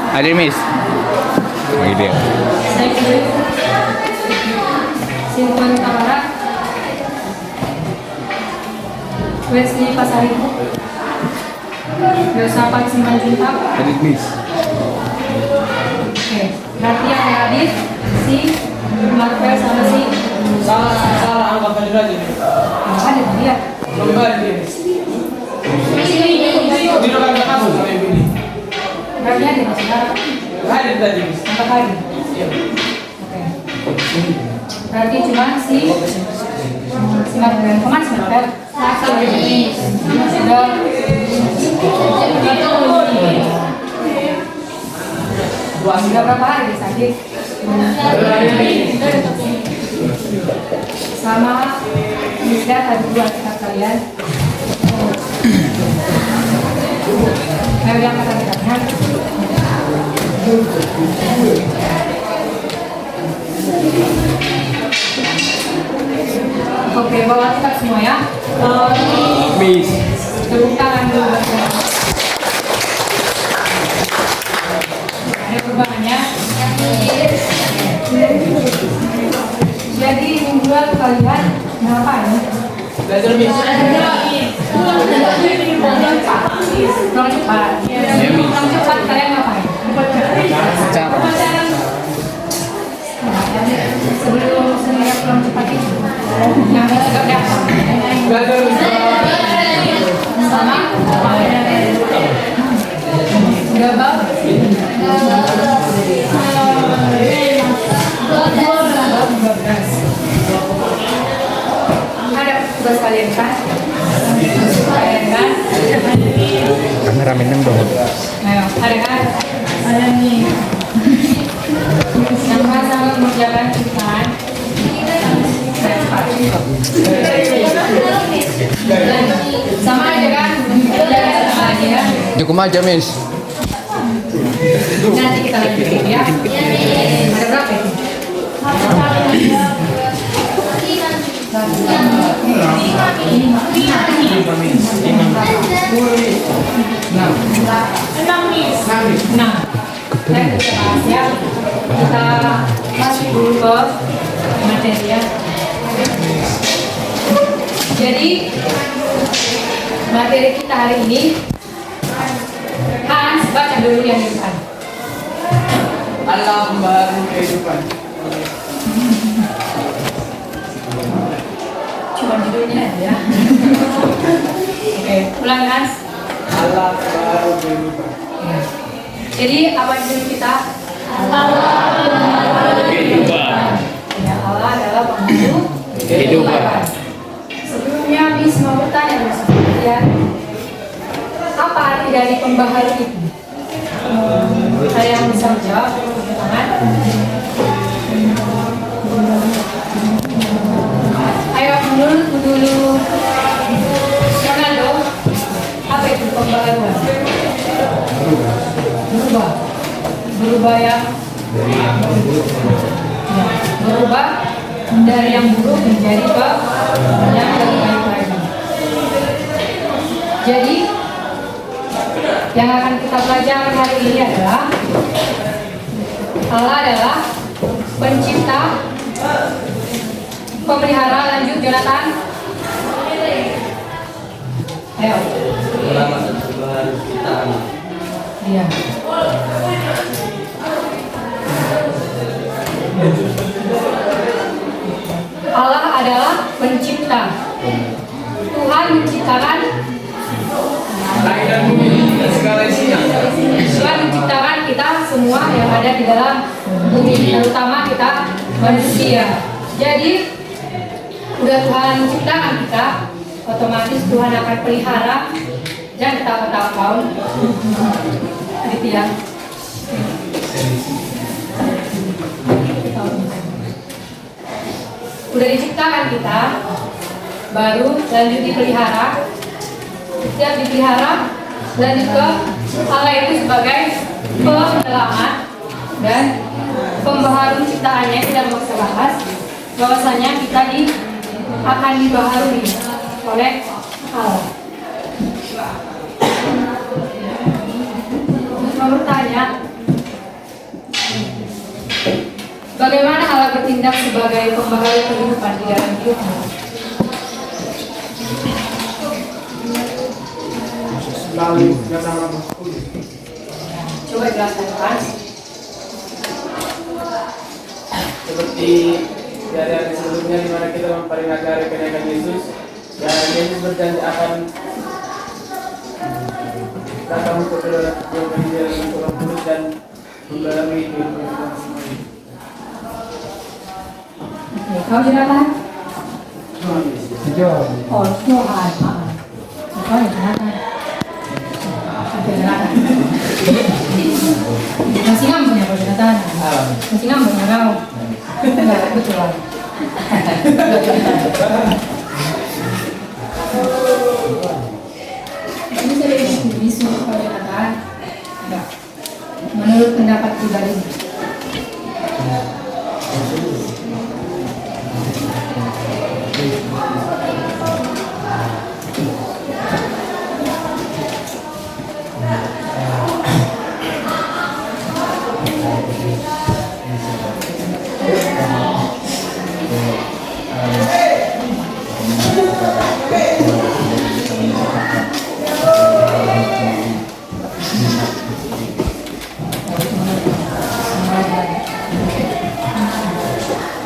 Hadir Miss. Bagi dia. Sintuan Tamara, Wesley Pasari, Yosapan Simanjuntak. Hadir Miss. Oke, berarti yang hadir si Marvel sama si salah anggap hadir aja. Ada dia. Coba dia. Di dalam kasus sama ini. Berarti ada saudara. Hadir tadi. Apa hadir? Iya. Oke. Berarti cuma si Marvel. Kemana si Marvel? Sudah. Sudah berapa hari sakit? Sama bisa tadi buat kalian. Ayo yang kata-katanya. Oke, bawa kita semua ya. Miss. Tepuk tangan dulu. Ada perubahannya. Jadi minggu lalu kalian ngapain? Belajar Miss. Kurang cepat. Kurang cepat kalian ngapain? Sebelum saya kurang cepat itu, yang bersikap dapat. Belajar Miss. Sama. Udah bang? Ada tugas kalian kan? Kalian kan? Kamera minum dong. Ayo, ada kan? Ada nih. Sama-sama mengerjakan tulisan. Sama aja kan? Sama aja ya. Cukup aja, Miss. Nanti kita lanjutin ya. Ada berapa itu? Nah, kita bahas ya. Kita masuk dulu ke materi ya. Jadi materi kita hari ini, Hans baca dulu yang di depan. Alam baru kehidupan. Cuma judulnya aja. Oke, ulang Hans. Alam baru kehidupan. Ya. Jadi apa judul kita? Ya, Allah adalah pembunuh kehidupan. Sebelumnya Miss mau bertanya Miss, ya, apa arti dari pembaharu itu? Ada yang bisa menjawab? Tangan. Ayo menurut dulu Ronaldo, apa itu pembaharuan? Berubah yang berubah dari yang buruk menjadi ke yang lebih baik lagi. Jadi yang akan kita pelajari hari ini adalah Allah adalah pencipta, pemelihara. Lanjut Jonathan. Ayo. Iya. Allah adalah pencipta. Tuhan menciptakan Langit dan bumi dan segala isinya. Tuhan menciptakan kita semua yang ada di dalam bumi, terutama kita manusia. Jadi udah Tuhan menciptakan kita, otomatis Tuhan akan pelihara. Jangan ketawa-tawa gitu ya. Udah diciptakan kita, baru lanjut dipelihara. Setiap dipelihara, lanjut ke Allah itu sebagai penyelamat dan pembaharu ciptaannya. Kita mau kita bahas bahwasanya kita akan dibaharui oleh Allah. Terus mau bertanya, bagaimana Allah bertindak sebagai pembaharu kehidupan di dalam hidupmu? Lalu yang sama Coba jelaskan Pak. seperti dari hari sebelumnya di mana kita memperingati hari kenaikan Yesus, dan Yesus berjanji akan datang untuk kedua kali dengan Roh Kudus dan mendalami kehidupan semuanya. Kau Jonathan? Hijau. Oh, Tuhan. Kau Jonathan. Oke, Jonathan. Masih ngambung ya, Kau Jonathan? Masih ngambung ya, kau? Enggak, betul. Ini saya disuruh Kau Jonathan. Enggak. Menurut pendapat pribadi.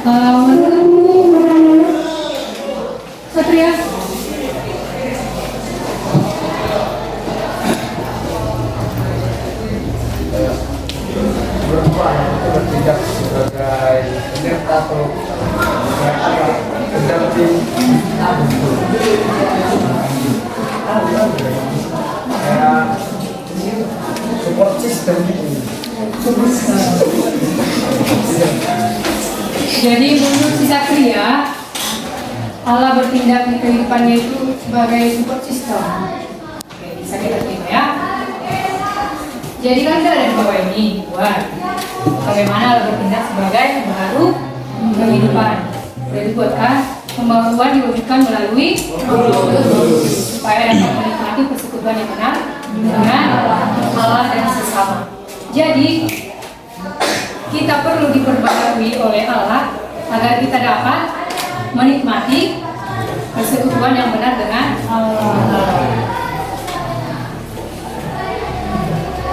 Menurutmu Satria? Perempuan itu bertindak sebagai penyerta atau pendamping kayak support system gitu. Jadi menurut si Satria, Allah bertindak di kehidupannya itu sebagai support system. Oke, bisa kita terima ya. Jadi kan kita ada di bawah ini, buat bagaimana Allah bertindak sebagai baru kehidupan. Jadi buatkan pembaruan diwujudkan melalui supaya dapat menikmati persekutuan yang benar dengan Allah dan sesama. Jadi kita perlu diperbarui oleh Allah agar kita dapat menikmati persekutuan yang benar dengan Allah.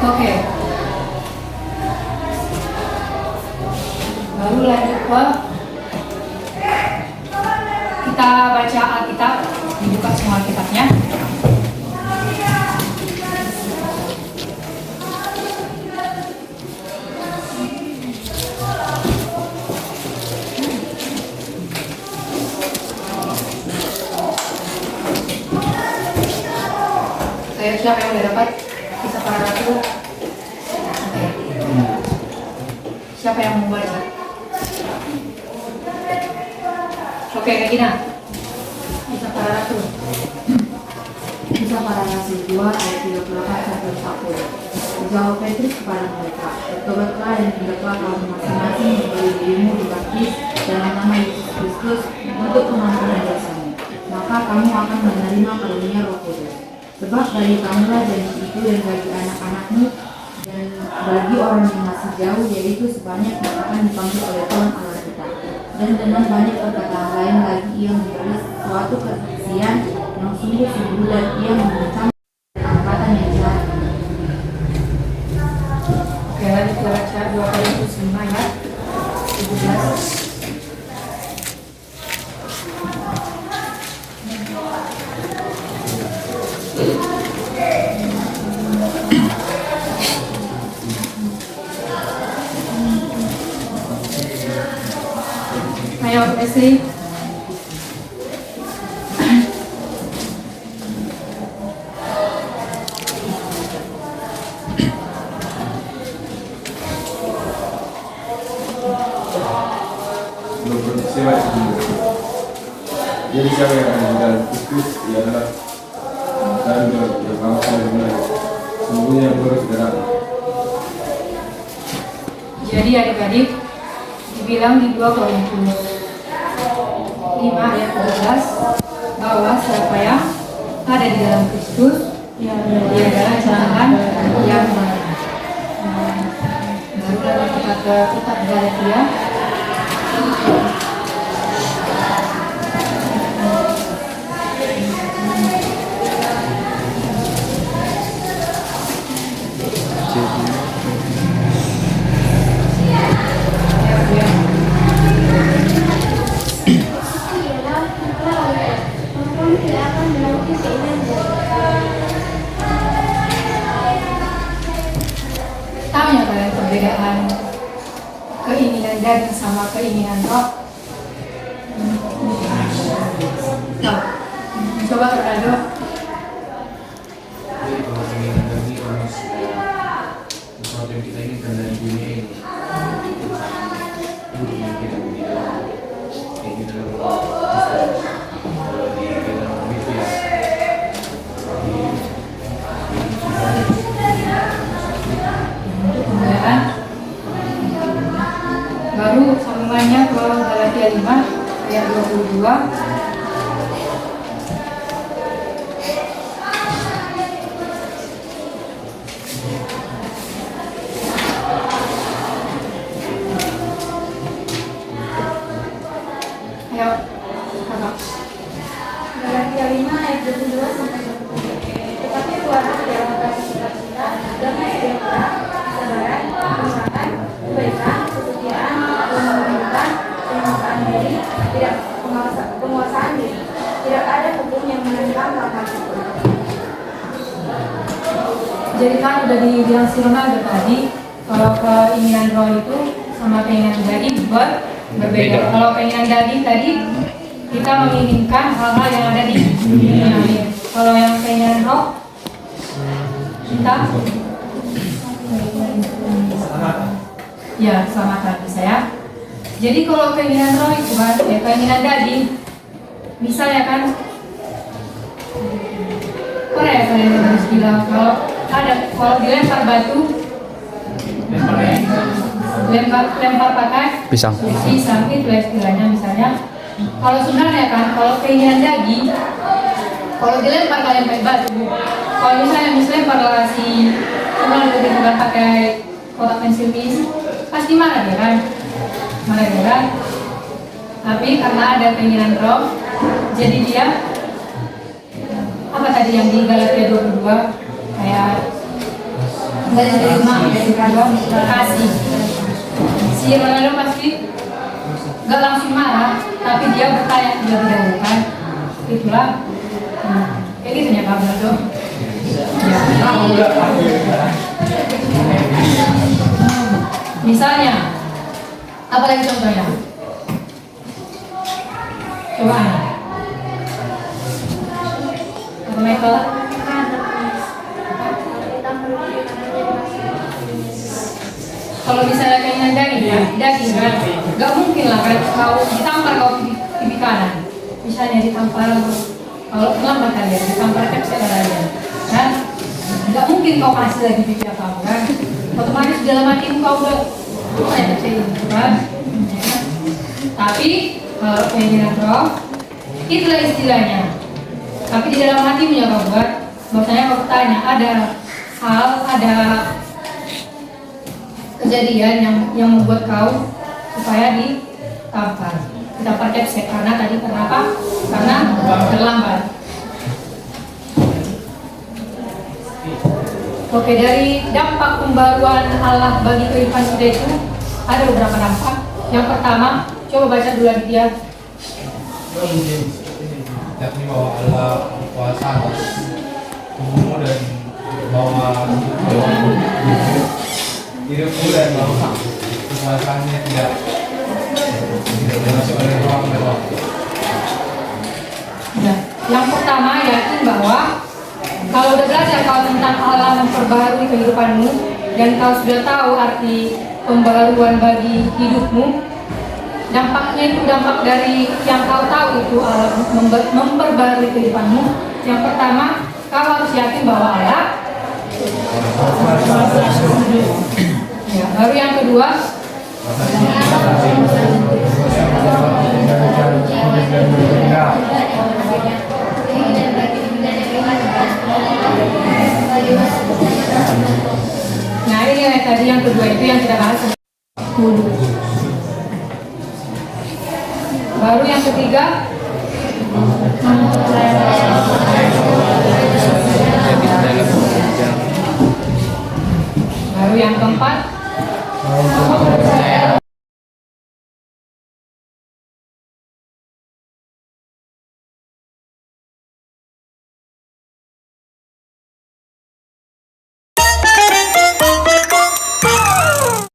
Oke. Lalu lanjut ke kita baca Alkitab, dibuka semua Alkitabnya. Siapa yang udah dapat Kisah Para Ratu? Oke. Siapa yang mau baca? Oke, Kak Gina. Kisah Para Ratu. Kisah Para Rasul 2 ayat 38 sampai 40. Jawab Petrus kepada mereka, bertobatlah dan hendaklah kamu masing-masing memberi dirimu dibaptis dalam nama Yesus Kristus untuk pengampunan dosamu. Maka kamu akan menerima karunia Roh Kudus. Sebab bagi kamulah janji itu dan bagi anak-anakmu dan bagi orang yang masih jauh, yaitu sebanyak yang akan dipanggil oleh Tuhan Allah kita. Dan dengan banyak perkataan lain lagi ia memberi suatu kesaksian yang sungguh-sungguh dan ia mencam angkatan yang jahat. Oke, lanjut kita baca 2 Korintus 5 ya. 17. Ayo, Messi. Jadi siapa yang akan meninggal Kristus ia adalah dan berbangsa dan benar. Semuanya yang boros darah. Jadi adik-adik dibilang di 2 Korintus 5 ayat 12 bahwa siapa yang ada di dalam Kristus dia adalah jalan yang benar. Baru lagi kita ke kitab Galatia. Tahu ya kalian perbedaan keinginan daging sama keinginan roh? Tahu? Coba Ronaldo. Kalau keinginan daging manusia, sesuatu yang kita inginkan dari dunia ini, dunia kita tidak kayak kita kalau di dalam itu ya Kemudian baru sambungannya ke Galatia 5 ayat 22. Ayo, kakak. Galatia 5 ayat 22 sampai 23. Tetapi keluarlah ke dalam kasih sukacita, damai sejahtera, kesabaran, kemurahan, kebaikan, kesetiaan, kelembutan, terima tidak penguasaan diri. Tidak ada hukum yang menentang hal tersebut. Jadi kan udah dibilang si Ronaldo tadi, kalau keinginan roh itu sama keinginan daging berbeda. Kalau keinginan daging tadi kita menginginkan hal-hal yang ada di dunia ini. Kalau yang keinginan roh kita ya keselamatan bisa ya. Jadi kalau keinginan roh itu kan ya keinginan daging, misalnya kan Korea kalian harus bilang kalau dilempar batu lempar pakai Pisang. itu istilahnya. Misalnya kalau sebenarnya kan kalau keinginan daging kalau dilempar kalian pakai batu, kalau misalnya lempar si Ronaldo bukan pakai kotak pensil bis pasti marah dia kan. Tapi karena ada keinginan roh, jadi dia apa tadi yang di Galatia 22 kayak dari terima kasih. Si Ronaldo pasti gak langsung marah, tapi dia bertanya terlebih dahulu kan. Itulah kayak gitu ya Pak Ronaldo. Misalnya apa lagi contohnya? Coba apa Michael? Kalau misalnya keinginan daging kan, gak mungkin lah kan kau ditampar kau pipi kanan, misalnya ditampar kalau lambat kalian ditampar kepsek kalian, kan? Gak mungkin kau kasih lagi pipi apa kan? Otomatis dalam hatimu kau udah kepsek kan? Tapi kalau keinginan roh, itulah istilahnya. Tapi di dalam hatimu ya kau buat, maksudnya kau tanya ada kejadian yang membuat kau supaya ditampar kepsek karena tadi kenapa? Karena terlambat. Oke, dari dampak pembaruan Allah bagi kehidupan kita itu ada beberapa dampak. Yang pertama, coba baca dulu lagi dia. yakni bahwa Allah berkuasa atas tubuhmu dan bahwa hidupmu dan bahwa kekuasaannya tidak dimasuk oleh ruang dan waktu. Nah, yang pertama yakin bahwa kalau udah belajar kau tentang Allah memperbaharui kehidupanmu dan kau sudah tahu arti pembaharuan bagi hidupmu, dampaknya itu dampak dari yang kau tahu itu Allah memperbaharui kehidupanmu. Yang pertama, kau harus yakin bahwa Allah. Ya, baru yang kedua, nah ini yang tadi yang kedua itu yang kita bahas dulu. Baru yang ketiga, baru yang keempat,